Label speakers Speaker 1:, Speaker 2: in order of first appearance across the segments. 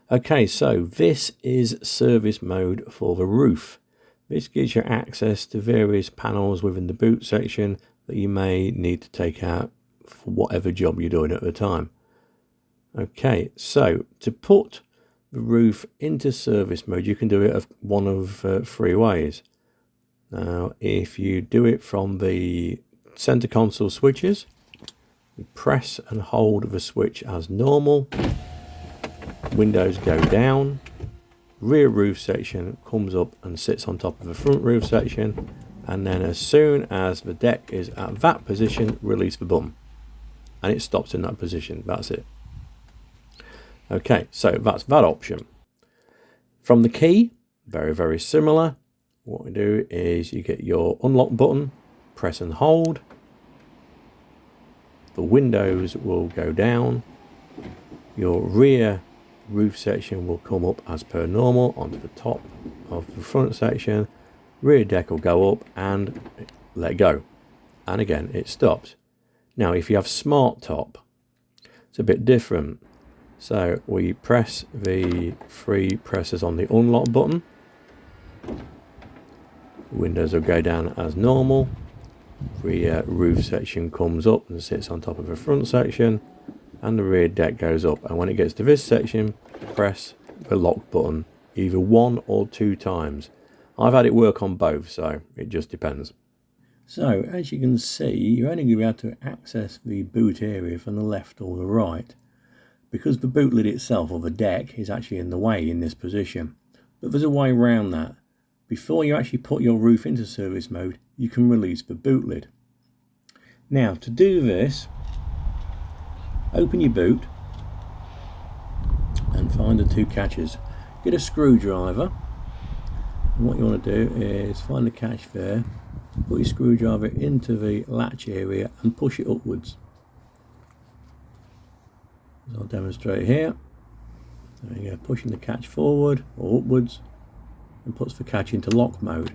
Speaker 1: Okay, so this is service mode for the roof. This gives you access to various panels within the boot section that you may need to take out for whatever job you're doing at the time. Okay, so to put the roof into service mode, you can do it one of three ways. Now, if you do it from the center console switches, you press and hold the switch as normal, windows go down, rear roof section comes up and sits on top of the front roof section, and then as soon as the deck is at that position, release the button and it stops in that position. That's it. Okay, so that's that option. From the key, very similar. What we do is you get your unlock button, press and hold, the windows will go down, your rear roof section will come up as per normal onto the top of the front section, rear deck will go up and let go, and again it stops. Now if you have smart top, it's a bit different. So we press the 3 presses on the unlock button, the windows will go down as normal, rear roof section comes up and sits on top of the front section, and the rear deck goes up, and when it gets to this section, press the lock button either 1 or 2 times. I've had it work on both, so it just depends. So as you can see, you're only going to be able to access the boot area from the left or the right, because the boot lid itself, or the deck, is actually in the way in this position. But there's a way around that. Before you actually put your roof into service mode, you can release the boot lid. Now to do this, open your boot and find the 2 catches. Get a screwdriver, and what you want to do is find the catch there, put your screwdriver into the latch area and push it upwards. As I'll demonstrate here. There you go, pushing the catch forward or upwards, and puts the catch into lock mode.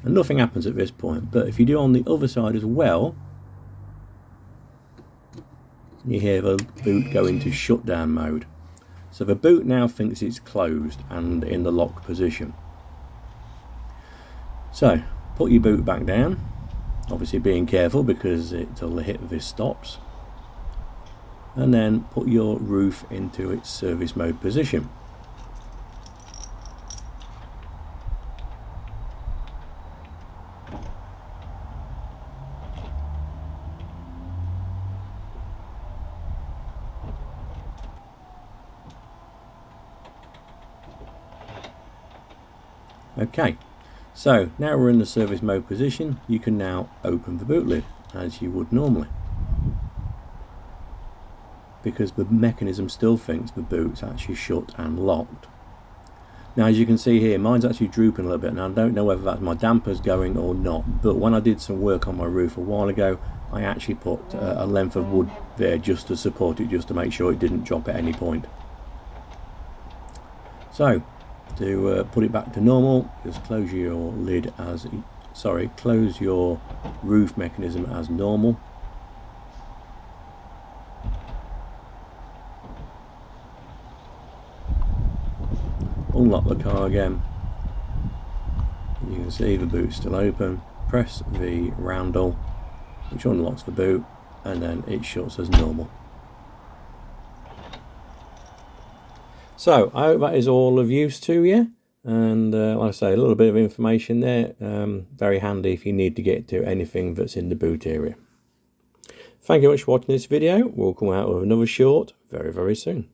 Speaker 1: And nothing happens at this point, but if you do on the other side as well, you hear the boot go into shutdown mode. So the boot now thinks it's closed and in the lock position. So put your boot back down, obviously being careful because until the hit of this stops, and then put your roof into its service mode position. Okay, so now we're in the service mode position. You can now open the boot lid as you would normally, because the mechanism still thinks the boot's actually shut and locked. Now as you can see here, mine's actually drooping a little bit, and I don't know whether that's my dampers going or not, but when I did some work on my roof a while ago, I actually put a length of wood there just to support it, just to make sure it didn't drop at any point. So to put it back to normal, just close your lid as, close your roof mechanism as normal. Unlock the car again. You can see the boot's still open. Press the roundel, which unlocks the boot, and then it shuts as normal. So I hope that is all of use to you, and like I say, a little bit of information there, very handy if you need to get to anything that's in the boot area. Thank you very much for watching this video. We'll come out with another short very soon.